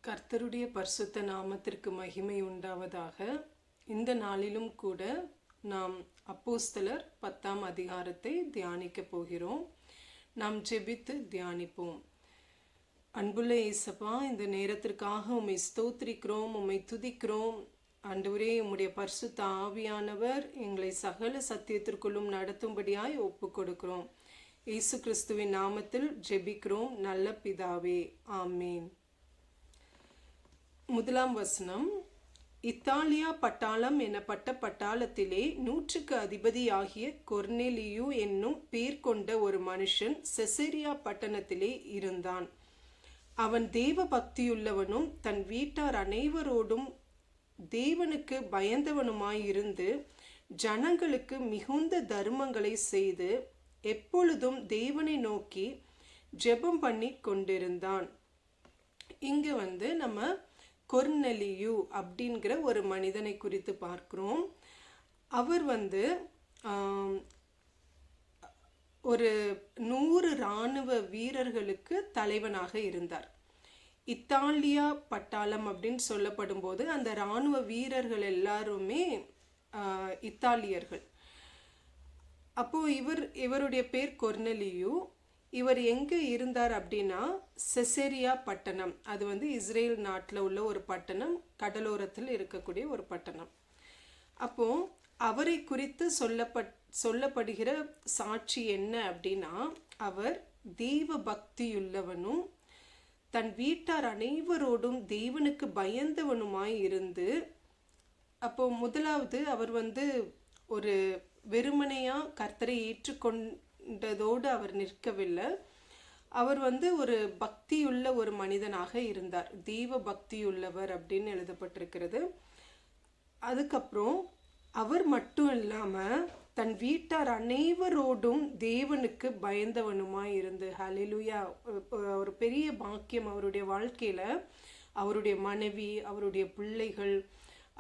கர்த்தருடைய பரிசுத்த நாமத்திற்கு மகிமை உண்டாவதாக. இந்த நாளிலும் கூட நாம் அப்போஸ்தலர் 10ஆம் அதிகாரத்தை தியானிக்க போகிறோம். நாம் ஜெபித்து தியானிப்போம். அன்புள்ள இயேசப்பா, இந்த நேரத்திற்காக உம்மை ஸ்தோத்திரிக்கிறோம், உம்மை துதிக்கிறோம். ஆண்டவரே, உம்முடைய பரிசுத்த ஆவியானவர் எங்களை சகல சத்தியத்திற்குள்ளும் நடத்தும்படியாய் ஒப்பு கொடுக்கிறோம். இயேசு கிறிஸ்துவின் நாமத்தில் ஜெபிக்கிறோம் நல்ல பிதாவே, ஆமேன். முதலாம் வசனம். இத்தாலியா பட்டாளம் எனப்பட்ட பட்டாளத்திலே 100க்கு அதிபதியாகிய கொர்நேலியு என்னும் பேர் கொண்ட ஒரு மனுஷன் செசரியா பட்டணத்திலே இருந்தான். அவன் தேவ பக்தியுள்ளவனும் தன் வீட்டார் அனைவரோடும் தேவனுக்கு பயந்தவனுமாயிருந்து ஜனங்களுக்கு மிகுந்த தர்மங்களை செய்து எப்பொழுதும் தேவனை நோக்கி ஜெபம் பண்ணி கொண்டிருந்தான். இங்க நம்ம கொர்நேலியு அப்படிங்கிற ஒரு மனிதனை குறித்து பார்க்கிறோம். அவர் ஒரு 100 இராணுவ வீரர்களுக்கு தலைவனாக இருந்தார். இத்தாலியா பட்டாளம் அப்படின்னு சொல்லப்படும் போது அந்த இராணுவ வீரர்கள் எல்லாருமே இத்தாலியர்கள். அப்போ இவருடைய பேர் கொர்நேலியு. இவர் எங்கே இருந்தார் அப்படின்னா செசரியா பட்டணம். அது இஸ்ரேல் நாட்டில் உள்ள ஒரு பட்டணம், கடலோரத்தில் இருக்கக்கூடிய ஒரு பட்டணம். அப்போ அவரை குறித்து சொல்லப்படுகிற சாட்சி என்ன அப்படின்னா, அவர் தெய்வ பக்தியுள்ளவனும் தன் வீட்டார் அனைவரோடும் தேவனுக்கு பயந்தவனுமாய் இருந்து, அப்போ முதலாவது அவர் ஒரு வெறுமனையா கர்த்தரை ஏற்றுக்கொண்டதோடு அவர் நிற்கவில்லை. அவர் ஒரு பக்தியுள்ள ஒரு மனிதனாக இருந்தார். தெய்வ பக்தியுள்ளவர் அப்படின்னு எழுதப்பட்டிருக்கிறது. அதுக்கப்புறம் அவர் மட்டும் இல்லாம தன் வீட்டார் அனைவரோடும் தேவனுக்கு பயந்தவனுமாய் இருந்து, ஹல்லேலூயா, ஒரு பெரிய பாக்கியம் அவருடைய வாழ்க்கையில. அவருடைய மனைவி, அவருடைய பிள்ளைகள்,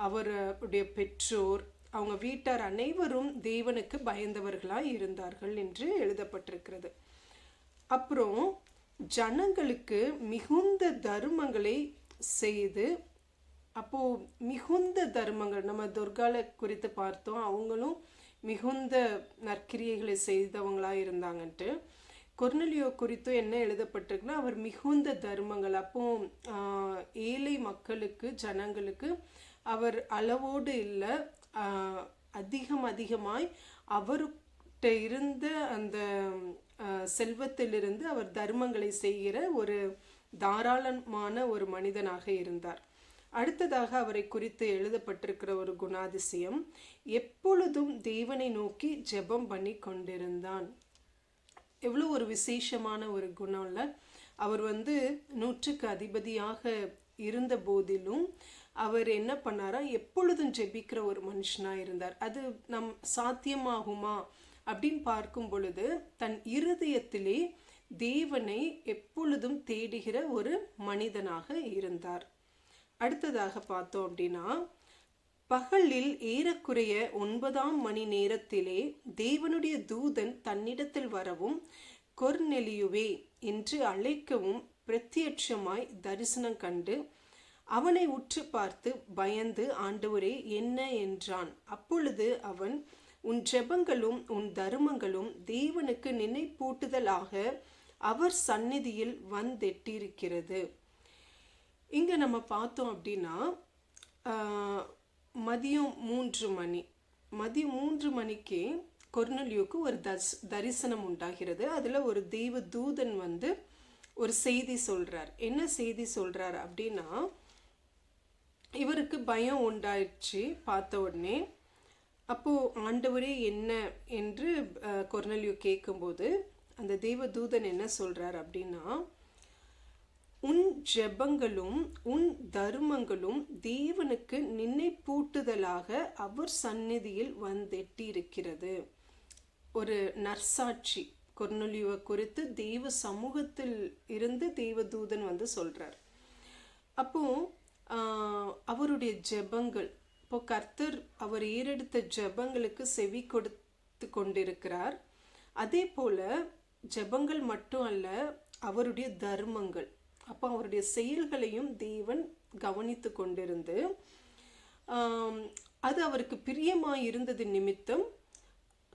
அவருடைய பெற்றோர், அவங்க வீட்டார் அனைவரும் தேவனுக்கு பயந்தவர்களாய் இருந்தார்கள் என்று எழுதப்பட்டிருக்கிறது. அப்புறம் ஜனங்களுக்கு மிகுந்த தர்மங்களை செய்து, அப்போ மிகுந்த தர்மங்கள், நம்ம துர்காலை குறித்து பார்த்தோம், அவங்களும் மிகுந்த நற்கிரியைகளை செய்தவங்களா இருந்தாங்கன்ட்டு. கொர்நேலியு குறித்து என்ன எழுதப்பட்டிருக்குன்னா, அவர் மிகுந்த தர்மங்கள், அப்போ ஏழை மக்களுக்கு, ஜனங்களுக்கு அவர் அளவோடு இல்லை, அதிகமாய் அவர்கிட்ட இருந்த அந்த செல்வத்திலிருந்து அவர் தர்மங்களை செய்கிற ஒரு தாராளமான ஒரு மனிதனாக இருந்தார். அடுத்ததாக அவரை குறித்து எழுதப்பட்டிருக்கிற ஒரு குணாதிசயம், எப்பொழுதும் தேவனை நோக்கி ஜெபம் பண்ணி கொண்டிருந்தான். எவ்வளோ ஒரு விசேஷமான ஒரு குணம்ல. அவர் 100க்கு அதிபதியாக இருந்த போதிலும் அவர் என்ன பண்ணாரா, எப்பொழுதும் ஜெபிக்கிற ஒரு மனுஷனா இருந்தார். அது நம் சாத்தியமாகுமா அப்படின்னு பார்க்கும் பொழுது தன் இருதயத்திலே தேவனை எப்பொழுதும் தேடுகிற ஒரு மனிதனாக இருந்தார். அடுத்ததாக பார்த்தோம் அப்படின்னா, பகலில் ஏறக்குறைய 9ஆம் மணி நேரத்திலே தேவனுடைய தூதன் தன்னிடத்தில் வரவும் கொர்நேலியுவே என்று அழைக்கவும் பிரத்யட்சமாய் தரிசனம் கண்டு அவனை உற்று பார்த்து பயந்து, ஆண்டவரே என்ன என்றான். அப்பொழுது அவன், உன் ஜெபங்களும் உன் தர்மங்களும் தேவனுக்கு நினைப்பூட்டுதலாக அவர் சந்நிதியில் வந்தெட்டிருக்கிறது. இங்க நம்ம பார்த்தோம் அப்படின்னா, மதியம் 3 மணிக்கு கொர்நேலியுக்கு ஒரு தரிசனம் உண்டாகிறது. அதுல ஒரு தெய்வ தூதன் ஒரு செய்தி சொல்றார். என்ன செய்தி சொல்றார் அப்படின்னா, இவருக்கு பயம் உண்டாயிடுச்சு பார்த்த உடனே. அப்போ ஆண்டவரே என்ன என்று கொர்நேலியு கேட்கும்போது அந்த தெய்வ தூதன் என்ன சொல்றார் அப்படின்னா, உன் ஜெபங்களும் உன் தர்மங்களும் தேவனுக்கு நினைப்பூட்டுதலாக அவர் சந்நிதியில் வந்தெட்டி இருக்கிறது. ஒரு நற்சாட்சி கொர்நேலியுவை குறித்து தெய்வ சமூகத்தில் இருந்து தெய்வ தூதன் சொல்றார். அப்போ அவருடைய ஜெபங்கள், இப்போ கர்த்தர் அவர் ஏறெடுத்த ஜெபங்களுக்கு செவி கொடுத்து கொண்டிருக்கிறார். அதே போல ஜெபங்கள் மட்டும் அல்ல, அவருடைய தர்மங்கள், அப்போ அவருடைய செயல்களையும் தேவன் கவனித்து கொண்டிருந்து அது அவருக்கு பிரியமாய் இருந்தது நிமித்தம்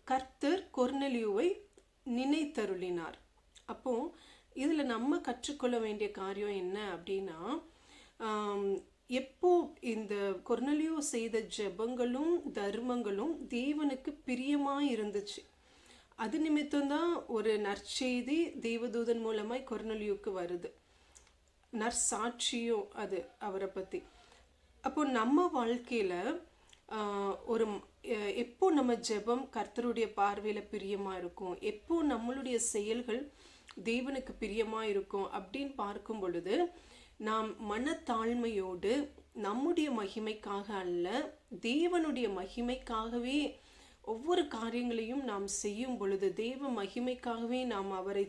கர்த்தர் கொர்நெலியுவை நினைத்தருளினார். அப்போ இதில் நம்ம கற்றுக்கொள்ள வேண்டிய காரியம் என்ன அப்படின்னா, எப்போ இந்த கொர்நெலியு செய்த ஜெபங்களும் தர்மங்களும் தேவனுக்கு பிரியமாக இருந்துச்சு. அது நிமித்தம்தான் ஒரு நற்செய்தி தேவதூதன் மூலமாய் கொர்நெலியுக்கு வருது, நற்சாட்சியும் அது அவரை பற்றி. அப்போ நம்ம வாழ்க்கையில் ஒரு எப்போ நம்ம ஜெபம் கர்த்தருடைய பார்வையில் பிரியமாக இருக்கும், எப்போ நம்மளுடைய செயல்கள் தேவனுக்கு பிரியமாக இருக்கும் அப்படின்னு பார்க்கும் பொழுது, நாம் மனத்தாழ்மையோடு நம்முடைய மகிமைக்காக அல்ல, தேவனுடைய மகிமைக்காகவே ஒவ்வொரு காரியங்களையும் நாம் செய்யும் பொழுது, தேவ மகிமைக்காகவே நாம் அவரை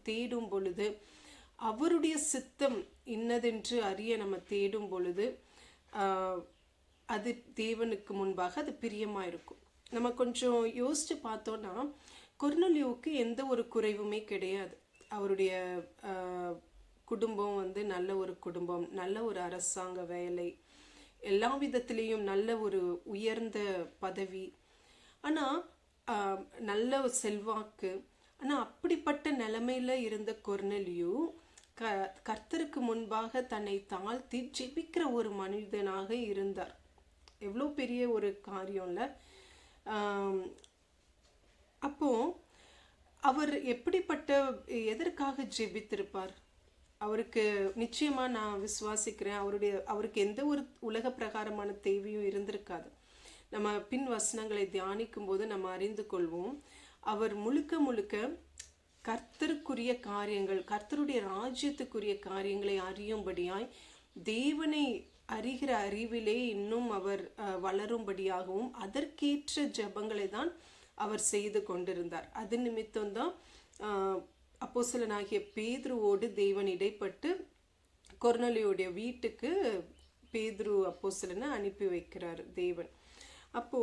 தேடும் பொழுது, அவருடைய சித்தம் இன்னதென்று அறிய நம்ம தேடும் பொழுது அது தேவனுக்கு முன்பாக அது பிரியமாக இருக்கும். நம்ம கொஞ்சம் யோசித்து பார்த்தோன்னா, கொர்நெலியுவுக்கு எந்த ஒரு குறைவுமே கிடையாது. அவருடைய குடும்பம் வந்து நல்ல ஒரு குடும்பம், நல்ல ஒரு அரசாங்க வேலை, எல்லா விதத்திலையும் நல்ல ஒரு உயர்ந்த பதவி, ஆனால் நல்ல செல்வாக்கு. ஆனால் அப்படிப்பட்ட நிலைமையில் இருந்த கொர்நெலியு கர்த்தருக்கு முன்பாக தன்னை தாழ்த்தி ஜெபிக்கிற ஒரு மனிதனாக இருந்தார். எவ்வளோ பெரிய ஒரு காரியம்ல. அப்போ அவர் எப்படிப்பட்ட எதற்காக ஜெபித்திருப்பார்? அவருக்கு நிச்சயமாக நான் விசுவாசிக்கிறேன், அவருக்கு எந்த ஒரு உலக பிரகாரமான தேவையும் இருந்திருக்காது. நம்ம பின் வசனங்களை தியானிக்கும் போது நம்ம அறிந்து கொள்வோம், அவர் முழுக்க முழுக்க கர்த்தருக்குரிய காரியங்கள், கர்த்தருடைய ராஜ்யத்துக்குரிய காரியங்களை அறியும்படியாய், தேவனை அறிகிற அறிவிலே இன்னும் அவர் வளரும்படியாகவும் அதற்கேற்ற ஜெபங்களை தான் அவர் செய்து கொண்டிருந்தார். அது நிமித்தம்தான் அப்போஸ்தலனாகிய பேதுருவோடு தேவன் இடைப்பட்டு கொர்நெலியுடைய வீட்டுக்கு பேதுரு அப்போஸ்தலனை அனுப்பி வைக்கிறார் தேவன். அப்போ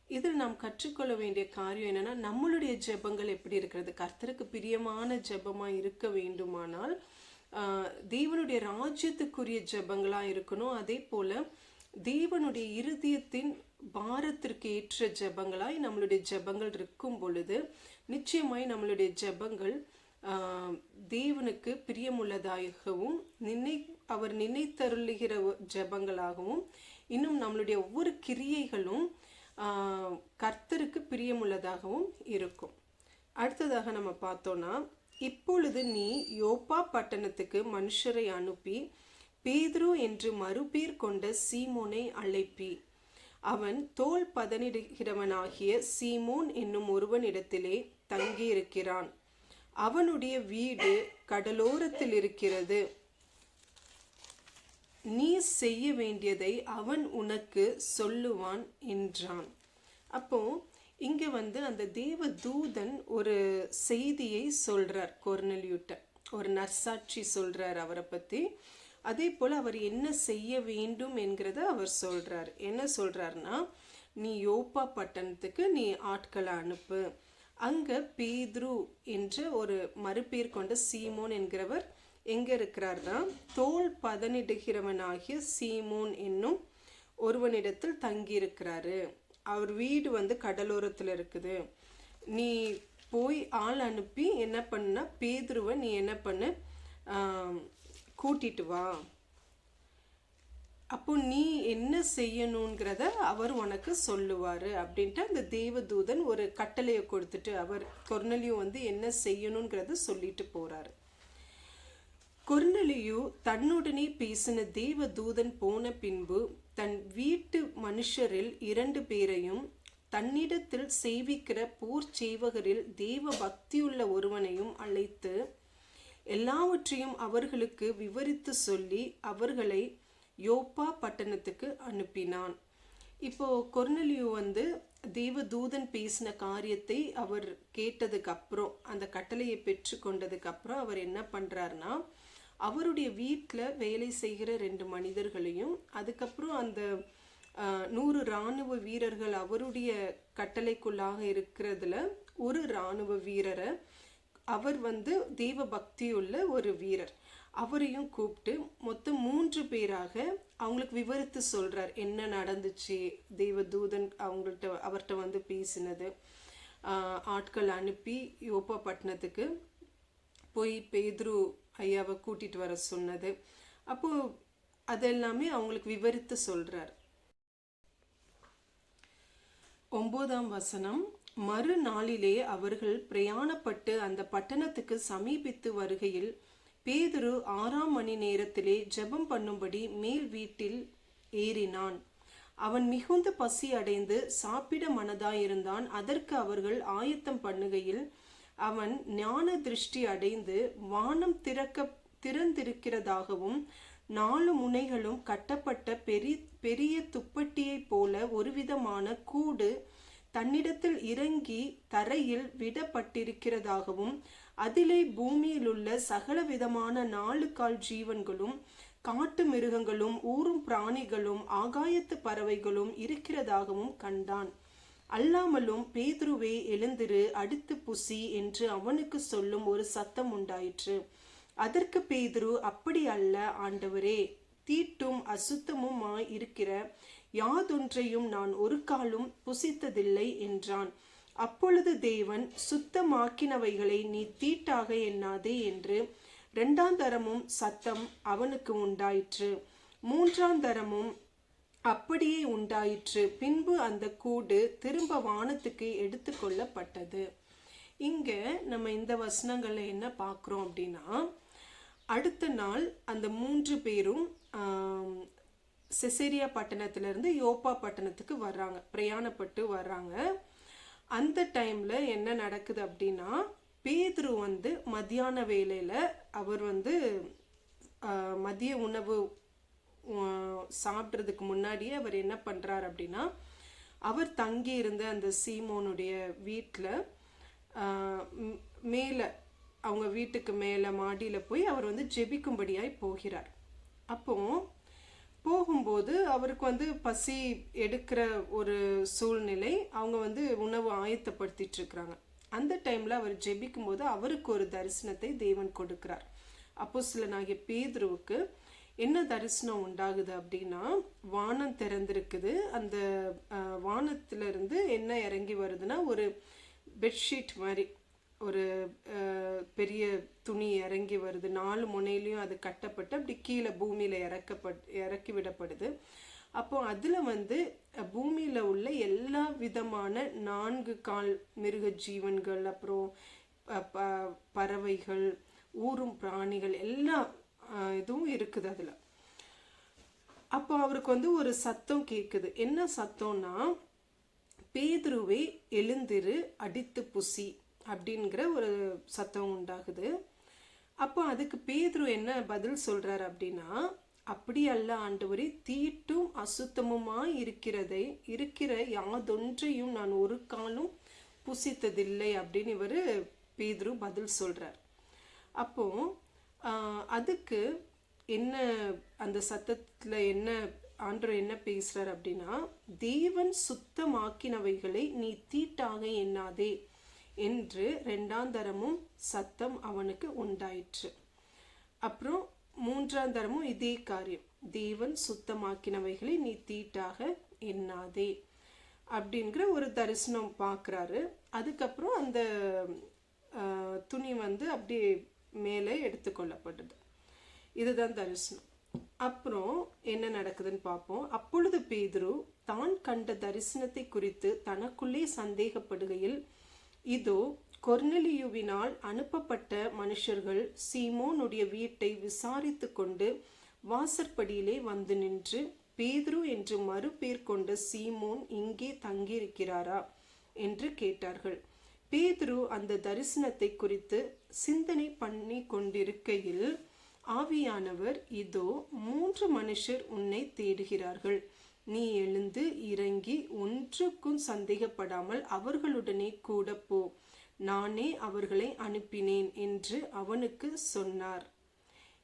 இதில் நாம் கற்றுக்கொள்ள வேண்டிய காரியம் என்னன்னா, நம்மளுடைய ஜெபங்கள் எப்படி இருக்கிறது? கர்த்தருக்கு பிரியமான ஜெபமாக இருக்க வேண்டுமானால் தேவனுடைய ராஜ்யத்துக்குரிய ஜெபங்களாக இருக்கணும். அதே போல் தேவனுடைய இருதயத்தின் பாரத்திற்கு ஏற்ற ஜெபங்களாய் நம்மளுடைய ஜெபங்கள் இருக்கும் பொழுது நிச்சயமாய் நம்மளுடைய ஜெபங்கள் தேவனுக்கு பிரியமுள்ளதாகவும் அவர் நினைத்தருளுகிற ஜெபங்களாகவும், இன்னும் நம்மளுடைய ஒவ்வொரு கிரியைகளும் கர்த்தருக்கு பிரியமுள்ளதாகவும் இருக்கும். அடுத்ததாக நம்ம பார்த்தோன்னா, இப்பொழுது நீ யோப்பா பட்டணத்துக்கு மனுஷரை அனுப்பி பேதுரு என்று மறுபேர் கொண்ட சீமோனை அழைப்பி, அவன் தோல் பதனிடுகிறவனாகிய சீமோன் என்னும் ஒருவனிடத்திலே தங்கியிருக்கிறான். அவனுடைய வீடு கடலோரத்தில் இருக்கிறது. நீ செய்ய வேண்டியதை அவன் உனக்கு சொல்லுவான் என்றான். அப்போ இங்கே அந்த தேவ தூதன் ஒரு செய்தியை சொல்றார் கொர்நெலியுட்ட, ஒரு நற்சாட்சி சொல்றார் அவரை பற்றி. அதே போல் அவர் என்ன செய்ய வேண்டும் என்கிறத அவர் சொல்றார். என்ன சொல்றாருன்னா, நீ யோப்பா பட்டணத்துக்கு நீ ஆட்களை அனுப்பு. அங்கே பேதுரு என்ற ஒரு மறுபேர் கொண்ட சீமோன் என்கிறவர் எங்கே இருக்கிறார்னா, தோல் பதனிடுகிறவனாகிய சீமோன் என்னும் ஒருவனிடத்தில் தங்கியிருக்கிறாரு. அவர் வீடு கடலோரத்தில் இருக்குது. நீ போய் ஆள் அனுப்பி என்ன பண்ணா, பேதுருவை நீ என்ன பண்ணு, கூட்டிட்டு வா. அப்போ நீ என்ன செய்யணுங்கிறத அவர் உனக்கு சொல்லுவார் அப்படின்ட்டு அந்த தேவதூதன் ஒரு கட்டளையை கொடுத்துட்டு அவர் கொர்நெலியு என்ன செய்யணுங்கிறத சொல்லிட்டு போறாரு. கொர்நெலியு தன்னுடனே பேசின தேவதூதன் போன பின்பு தன் வீட்டு மனுஷரில் 2 பேரையும் தன்னிடத்தில் சேவிக்கிற போர் சேவகரில் தேவ பக்தியுள்ள ஒருவனையும் அழைத்து எல்லாவற்றையும் அவர்களுக்கு விவரித்து சொல்லி அவர்களை யோப்பா பட்டணத்துக்கு அனுப்பினான். இப்போ கொர்நெலியு தேவதூதன் பேசின காரியத்தை அவர் கேட்டதுக்கு அப்புறம், அந்த கட்டளையை பெற்று கொண்டதுக்கு அப்புறம் அவர் என்ன பண்றாருன்னா, அவருடைய வீட்டில் வேலை செய்கிற 2 மனிதர்களையும், அதுக்கப்புறம் அந்த 100 இராணுவ வீரர்கள் அவருடைய கட்டளைக்குள்ளாக இருக்கிறதுல ஒரு இராணுவ வீரரை, அவர் தெய்வ பக்தியுள்ள ஒரு வீரர், அவரையும் கூப்பிட்டு மொத்தம் 3 பேராக அவங்களுக்கு விவரித்து சொல்றார், என்ன நடந்துச்சு, தேவதூதன் அவர்கிட்ட வந்து பேசினது, ஆட்கள் அனுப்பி யோப்பா பட்டணத்துக்கு போய் பேதுரு ஐயாவை கூட்டிட்டு வர சொன்னது. அப்போ அதெல்லாமே அவங்களுக்கு விவரித்து சொல்றார். 9ஆம் வசனம், மறுநாளிலே அவர்கள் பிரயாணப்பட்டு அந்த பட்டணத்துக்கு சமீபித்து வருகையில் பேதுரு 6ஆம் மணி நேரத்திலே ஜெபம் பண்ணும்படி மேல் வீட்டில் ஏறினான். அவன் மிகுந்த பசி அடைந்து சாப்பிட மனதாயிருந்தான். அதற்கு அவர்கள் ஆயத்தம் பண்ணுகையில் அவன் ஞான திருஷ்டி அடைந்து வானம் திறந்திருக்கிறதாகவும் 4 முனைகளும் கட்டப்பட்ட பெரிய துப்பட்டியைப் போல ஒருவிதமான கூடு தன்னிடத்தில் இறங்கி தரையில் விடப்பட்டிருக்கிறதாகவும் அதிலே பூமியிலுள்ள சகல விதமான 4 கால் ஜீவன்களும் காட்டு மிருகங்களும் ஊரும் பிராணிகளும் ஆகாயத்து பறவைகளும் இருக்கிறதாகவும் கண்டான். அல்லாமலும் பேதுருவே எழுந்திரு, அடித்து புசி என்று அவனுக்கு சொல்லும் ஒரு சத்தம் உண்டாயிற்று. அதற்கு பேதுரு, அப்படி அல்ல ஆண்டவரே, தீட்டும் அசுத்தமுமாய் இருக்கிற யாதொன்றையும் நான் ஒரு காலும் புசித்ததில்லை என்றான். அப்பொழுது தேவன், சுத்தமாக்கினவைகளை நீ தீட்டாக எண்ணாதே என்று 2ஆம் தரமும் சத்தம் அவனுக்கு உண்டாயிற்று. 3ஆம் தரமும் அப்படியே உண்டாயிற்று. பின்பு அந்த கூடு திரும்ப வானத்துக்கு எடுத்து கொள்ளப்பட்டது. இங்க நம்ம இந்த வசனங்கள்ல என்ன பார்க்குறோம் அப்படின்னா, அடுத்த நாள் அந்த 3 பேரும் செசரியா பட்டணத்திலிருந்து யோப்பா பட்டணத்துக்கு வர்றாங்க, பிரயாணப்பட்டு வர்றாங்க. அந்த டைம்ல என்ன நடக்குது அப்படின்னா, பேதுரு வந்து மத்தியான வேளையில அவர் வந்து மதிய உணவு சாப்பிட்றதுக்கு முன்னாடியே அவர் என்ன பண்றார் அப்படின்னா, அவர் தங்கி இருந்த அந்த சீமோனுடைய வீட்டில் மேலே, அவங்க வீட்டுக்கு மேலே மாடியில் போய் அவர் வந்து ஜெபிக்கும்படியாய் போகிறார். அப்போ போகும்போது அவருக்கு வந்து பசி எடுக்கிற ஒரு சூழ்நிலை, அவங்க வந்து உணவு ஆயத்தப்படுத்திட்டு இருக்கிறாங்க. அந்த டைம்ல அவர் ஜெபிக்கும் போது அவருக்கு ஒரு தரிசனத்தை தேவன் கொடுக்கிறார். அப்போஸ்தலனாகிய பேதுருவுக்கு என்ன தரிசனம் உண்டாகுது அப்படின்னா, வானம் திறந்திருக்குது. அந்த வானத்துல இருந்து என்ன இறங்கி வருதுன்னா, ஒரு பெட்ஷீட் மாதிரி ஒரு பெரிய துணி இறங்கி வருது. 4 முனையிலையும் அது கட்டப்பட்டு அப்படி கீழே பூமியில இறக்கி விடப்படுது. அப்போ அதுல வந்து பூமியில உள்ள எல்லா விதமான 4 கால் மிருக ஜீவன்கள், அப்புறம் பறவைகள், ஊரும் பிராணிகள், எல்லா இதுவும் இருக்குது அதுல. அப்போ அவருக்கு வந்து ஒரு சத்தம் கேட்குது. என்ன சத்தம்னா, பேதுருவே எழுந்திரு, அடித்து புசி அப்படிங்கிற ஒரு சத்தம் உண்டாகுது. அப்போ அதுக்கு பேதுரு என்ன பதில் சொல்றாரு அப்படின்னா, அப்படி அல்ல ஆண்டவரே, தீட்டும் அசுத்தமுமாய் இருக்கிற யாதொன்றையும் நான் ஒரு காலும் புசித்ததில்லை அப்படின்னு இவர் பேதுரு பதில் சொல்றார். அப்போ அதுக்கு என்ன, அந்த சத்தத்துல என்ன ஆண்டவர் என்ன பேசுறார் அப்படின்னா, தேவன் சுத்தமாக்கினவைகளை நீ தீட்டாக எண்ணாதே என்று 2ஆம் தரமும் சத்தம் அவனுக்கு உண்டாயிற்று. அப்புறம் 3ஆம் தரமும் இதே காரியம், தேவன் சுத்தமாக்கினவைகளை நீ தீட்டாக எண்ணாதே அப்படிங்கிற ஒரு தரிசனம் பார்க்குறாரு. அதுக்கப்புறம் அந்த துணி வந்து அப்படியே மேலே எடுத்துக்கொள்ளப்படுது. இதுதான் தரிசனம். அப்புறம் என்ன நடக்குதுன்னு பார்ப்போம். அப்பொழுது பேதுரு தான் கண்ட தரிசனத்தை குறித்து தனக்குள்ளே சந்தேகப்படுகையில், இதோ கொர்நெலியுவினால் அனுப்பப்பட்ட மனுஷர்கள் சீமோனுடைய வீட்டை விசாரித்து கொண்டு வாசற்படியிலே வந்து நின்று, பேதுரு என்று மறுபேர் கொண்ட சீமோன் இங்கே தங்கியிருக்கிறாரா என்று கேட்டார்கள். பேதுரு அந்த தரிசனத்தை குறித்து சிந்தனை பண்ணி கொண்டிருக்கையில் ஆவியானவர், இதோ 3 மனுஷர் உன்னை தேடுகிறார்கள், நீ எழுந்து இறங்கி ஒன்றுக்கும் சந்தேகப்படாமல் அவர்களுடனே கூட போ, நானே அவர்களை அனுப்பினேன் என்று அவனுக்கு சொன்னார்.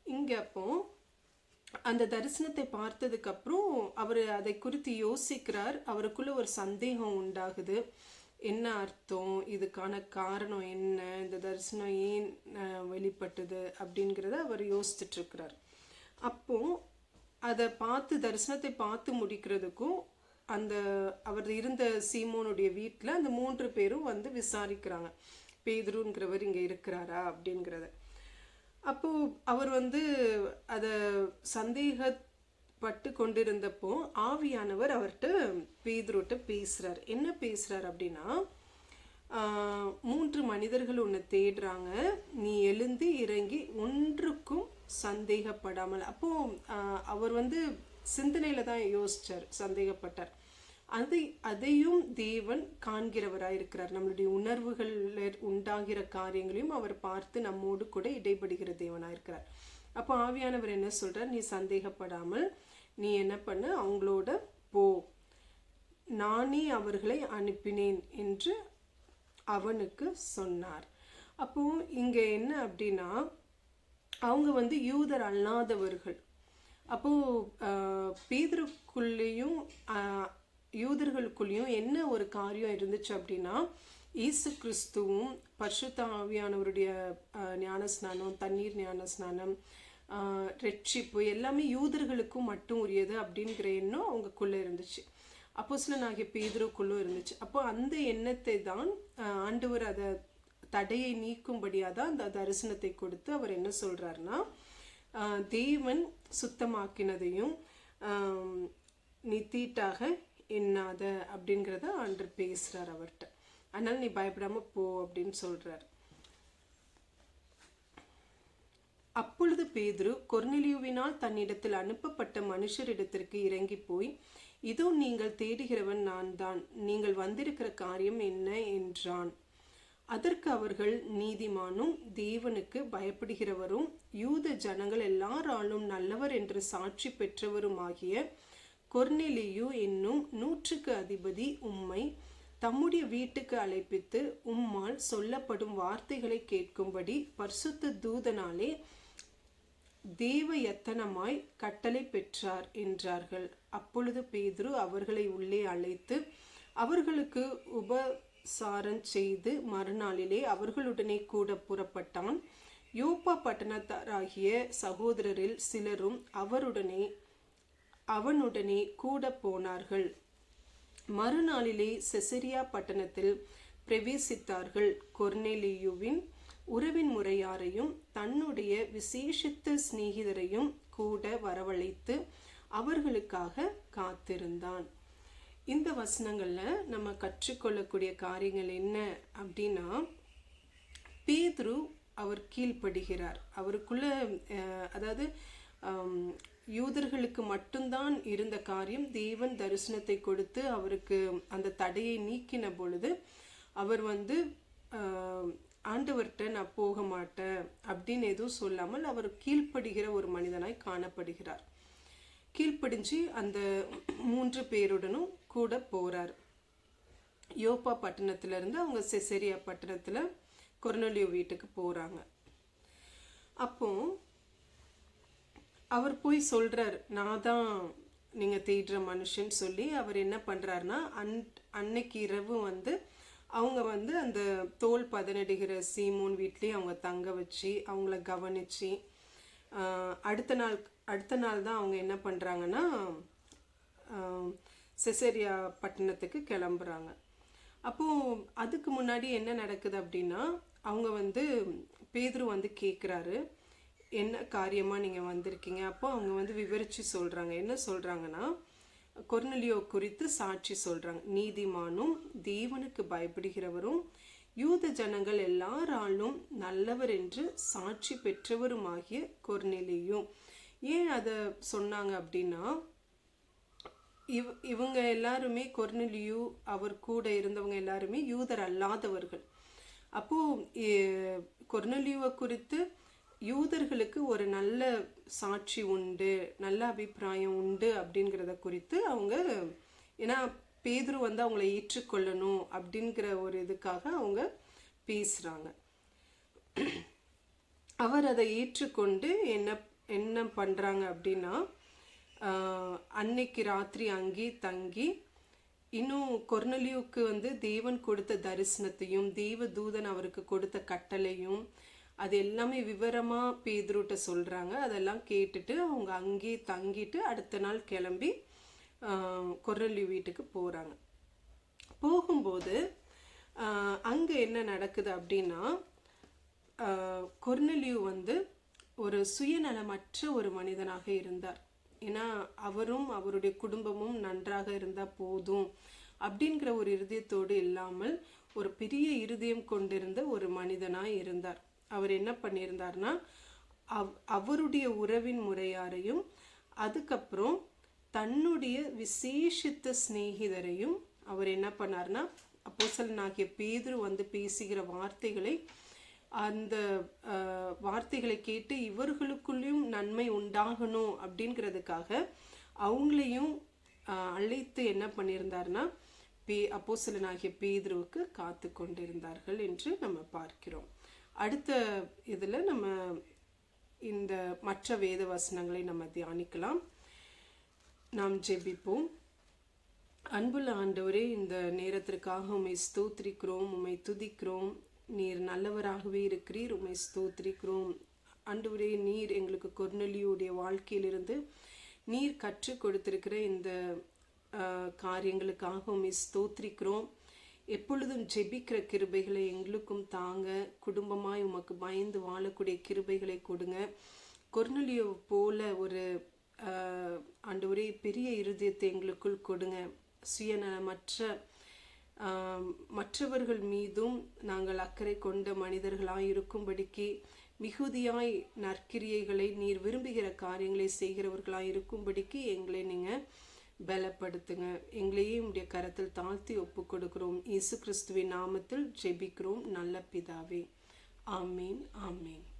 இங்க அப்போ அந்த தரிசனத்தை பார்த்ததுக்கு அப்புறம் அவர் அதை குறித்து யோசிக்கிறார். அவருக்குள்ள ஒரு சந்தேகம் உண்டாகுது. என்ன அர்த்தம், இதுக்கான காரணம் என்ன, இந்த தரிசனம் ஏன் வெளிப்பட்டது அப்படிங்கிறத அவர் யோசிச்சுட்டு இருக்கிறார். அப்போ அதை பார்த்து தரிசனத்தை பார்த்து முடிக்கிறதுக்கும் அந்த அவர் இருந்த சீமோனுடைய வீட்டில் அந்த 3 பேரும் வந்து விசாரிக்கிறாங்க, பேதுருங்கிறவர் இங்கே இருக்கிறாரா அப்படிங்கிறத. அப்போ அவர் வந்து அதை சந்தேகப்பட்டு கொண்டிருந்தப்போ ஆவியானவர் அவர்கிட்ட பேதுருட்ட பேசுறார். என்ன பேசுறார் அப்படின்னா, 3 மனிதர்கள் உன்னை தேடுறாங்க, நீ எழுந்து இறங்கி ஒன்றுக்கும் சந்தேகப்படாமல். அப்போ அவர் வந்து சிந்தனையில தான் யோசிச்சார், சந்தேகப்பட்டார். அதையும் தேவன் காண்கிறவராக இருக்கிறார். நம்மளுடைய உணர்வுகளில் உண்டாகிற காரியங்களையும் அவர் பார்த்து நம்மோடு கூட இடைப்படுகிற தேவனாக இருக்கிறார். அப்போ ஆவியானவர் என்ன சொல்றார், நீ சந்தேகப்படாமல் நீ என்ன பண்ண, அவங்களோட போ, நானே அவர்களை அனுப்பினேன் என்று அவனுக்கு சொன்னார். அப்போ இங்க என்ன அப்படின்னா, அவங்க வந்து யூதர் அல்லாதவர்கள். அப்போ பேதுருக்குள்ளேயும் யூதர்களுக்குள்ளேயும் என்ன ஒரு காரியம் இருந்துச்சு அப்படின்னா, இயேசு கிறிஸ்துவும் பரிசுத்த ஆவியானவருடைய ஞானஸ்நானம், தண்ணீர் ஞானஸ்நானம், ரட்சிப்பு எல்லாமே யூதர்களுக்கும் மட்டும் உரியது அப்படிங்கிற எண்ணம் அவங்களுக்குள்ளே இருந்துச்சு. அப்போஸ்தலனாகிய பேதுருக்குள்ளும் இருந்துச்சு. அப்போ அந்த எண்ணத்தை தான் ஆண்டவர் அதை தடையை நீக்கும்படியாக தான் அந்த தரிசனத்தை கொடுத்து அவர் என்ன சொல்றாருன்னா, தேவன் சுத்தமாக்கினதையும் நீ தீட்டாக எண்ணாத அப்படிங்கிறத ஆண்டவர் பேசுறார் அவர்கிட்ட. அதனால நீ பயப்படாம போ அப்படின்னு சொல்றார். அப்பொழுது பேதுரு கொர்நேலியுவினால் தன்னிடத்தில் அனுப்பப்பட்ட மனுஷரிடத்திற்கு இறங்கி போய், இதோ நீங்கள் தேடுகிறவன் நான் தான், நீங்கள் வந்திருக்கிற காரியம் என்ன என்றான். அதற்கு அவர்கள், நீதிமானும் தேவனுக்கு பயப்படுகிறவரும் யூத ஜனங்கள் எல்லாராலும் நல்லவர் என்று சாட்சி பெற்றவருமாகிய கொர்நேலியு என்னும் 100க்கு அதிபதி உம்மை தம்முடைய வீட்டுக்கு அழைப்பித்து உம்மால் சொல்லப்படும் வார்த்தைகளை கேட்கும்படி பரிசுத்த தூதனாலே தேவயத்தனமாய் கட்டளை பெற்றார் என்றார்கள். அப்பொழுது பேதுரு அவர்களை உள்ளே அழைத்து அவர்களுக்கு உபசாரம் செய்து மறுநாளிலே அவர்களுடனே கூட புறப்பட்டான். யோப்பா பட்டணத்தாராகிய சகோதரரில் சிலரும் அவனுடனே கூட போனார்கள். மறுநாளிலே செசரியா பட்டணத்தில் பிரவேசித்தார்கள். கொர்நேலியுவின் உறவின் முறையாரையும் தன்னுடைய விசேஷித்த சிநேகிதரையும் கூட வரவழைத்து அவர்களுக்காக காத்திருந்தான். இந்த வசனங்கள்ல நம்ம கற்றுக்கொள்ளக்கூடிய காரியங்கள் என்ன அப்படின்னா, பேதுரு அவர் கீழ்ப்படுகிறார். அவருக்குள்ள அதாவது யூதர்களுக்கு மட்டும்தான் இருந்த காரியம், தேவன் தரிசனத்தை கொடுத்து அவருக்கு அந்த தடையை நீக்கின பொழுது அவர் வந்து ஆண்டவர்கிட்ட நான் போக மாட்டேன் அப்படின்னு எதுவும் சொல்லாமல் அவர் கீழ்ப்படுகிற ஒரு மனிதனாய் காணப்படுகிறார். கீழ்ப்படிஞ்சு அந்த 3 பேருடனும் கூட போறார். யோப்பா பட்டணத்துல இருந்து அவங்க செசரியா பட்டணத்துல கொர்நேலியு வீட்டுக்கு போறாங்க. அப்போ அவர் போய் சொல்றார், நான் தான் நீங்க தேடுற மனுஷன் சொல்லி அவர் என்ன பண்றாருன்னா, அன்னைக்கு இரவு வந்து அவங்க வந்து அந்த தோல் பதனிடுகிற சீமோன் வீட்லேயே அவங்க தங்க வச்சு அவங்கள கவனிச்சு அடுத்த நாள் தான் அவங்க என்ன பண்ணுறாங்கன்னா செசரியா பட்டணத்துக்கு கிளம்புறாங்க. அப்போது அதுக்கு முன்னாடி என்ன நடக்குது அப்படின்னா, அவங்க வந்து பேதுரு வந்து கேட்குறாரு, என்ன காரியமாக நீங்கள் வந்திருக்கீங்க. அப்போ அவங்க வந்து விவரித்து சொல்கிறாங்க. என்ன சொல்கிறாங்கன்னா, கொர்நேலியு குறித்து சாட்சி சொல்கிறாங்க. நீதிமானும் தேவனுக்கு பயப்படுகிறவரும் யூத ஜனங்கள் எல்லாராலும் நல்லவர் என்று சாட்சி பெற்றவருமாகிய கொர்நேலியு. ஏன் அதை சொன்னாங்க அப்படின்னா, இவங்க எல்லாருமே கொர்நேலியு அவர் கூட இருந்தவங்க எல்லாருமே யூதர் அல்லாதவர்கள். அப்போது கொர்நேலியுவை குறித்து யூதர்களுக்கு ஒரு நல்ல சாட்சி உண்டு, நல்ல அபிப்பிராயம் உண்டு அப்படிங்கிறத குறித்து அவங்க, ஏன்னா பேதுரு வந்து அவங்கள ஏற்றுக்கொள்ளணும் அப்படிங்கிற ஒரு இதுக்காக அவங்க பேசுகிறாங்க. அவர் அதை ஏற்றுக்கொண்டு என்ன பண்ணுறாங்க அப்படின்னா, அன்னைக்கு ராத்திரி அங்கே தங்கி இன்னும் கொர்நலியுக்கு வந்து தேவன் கொடுத்த தரிசனத்தையும் தேவ தூதன் அவருக்கு கொடுத்த கட்டளையும் அது எல்லாமே விவரமா பேதுருட்ட சொல்றாங்க. அதெல்லாம் கேட்டுட்டு அவங்க அங்கே தங்கிட்டு அடுத்த நாள் கிளம்பி கொர்நலியு வீட்டுக்கு போறாங்க. போகும்போது அங்க என்ன நடக்குது அப்படின்னா, கொர்நலியு வந்து ஒரு சுயநலமற்ற ஒரு மனிதனாக இருந்தார். ஏன்னா அவரும் அவருடைய குடும்பமும் நன்றாக இருந்தால் போதும் அப்படிங்கிற ஒரு இருதயத்தோடு இல்லாமல் ஒரு பெரிய இருதயம் கொண்டிருந்த ஒரு மனிதனாக இருந்தார். அவர் என்ன பண்ணியிருந்தார்னா, அவருடைய உறவின் முறையாரையும் அதுக்கப்புறம் தன்னுடைய விசேஷித்த சிநேகிதரையும் அவர் என்ன பண்ணார்னா, அப்போஸ்தலனாகிய பேதுரு வந்து பேசுகிற வார்த்தைகளை அந்த வார்த்தைகளை கேட்டு இவர்களுக்குள்ளேயும் நன்மை உண்டாகணும் அப்படிங்கிறதுக்காக அவங்களையும் அழைத்து என்ன பண்ணியிருந்தார்னா அப்போஸ்தலனாகிய பேதுருவுக்கு காத்து கொண்டிருந்தார்கள் என்று நம்ம பார்க்கிறோம். அடுத்த இதில் நம்ம இந்த மற்ற வேத வசனங்களை நம்ம தியானிக்கலாம். நாம் ஜெபிப்போம். அன்புள்ள ஆண்டவரே, இந்த நேரத்திற்காக உம்மை ஸ்தோத்திரிக்கிறோம், உம்மை துதிக்கிறோம். நீர் நல்லவராகவே இருக்கிறீர், உம்மை ஸ்தோத்திரிக்கிறோம். ஆண்டவரே, நீர் எங்களுக்கு கொர்நலியுடைய வாழ்க்கையிலிருந்து நீர் கற்றுக் கொடுத்திருக்கிற இந்த காரியங்களுக்காக உம்மை ஸ்தோத்திரிக்கிறோம். எப்பொழுதும் ஜெபிக்கிற கிருபைகளை எங்களுக்கும் தாங்க, குடும்பமாய் உமக்கு பயந்து வாழக்கூடிய கிருபைகளை கொடுங்க. கொர்நலியு போல ஒரு ஆண்டவரே பெரிய இருதயத்தை எங்களுக்குள் கொடுங்க. சுயநலமற்ற மற்றவர்கள் மீதும் நாங்கள் அக்கறை கொண்ட மனிதர்களாய் இருக்கும்படிக்கு மிகுதியாய் நற்கிரியைகளை நீர் விரும்புகிற காரியங்களை செய்கிறவர்களாய் இருக்கும்படிக்கு எங்களை நீங்கள் பலப்படுத்துங்க. எங்களையே உடைய கரத்தில் தாழ்த்தி ஒப்பு கொடுக்கிறோம். இயேசு கிறிஸ்துவின் நாமத்தில் ஜெபிக்கிறோம் நல்ல பிதாவே. ஆமீன், ஆமீன்.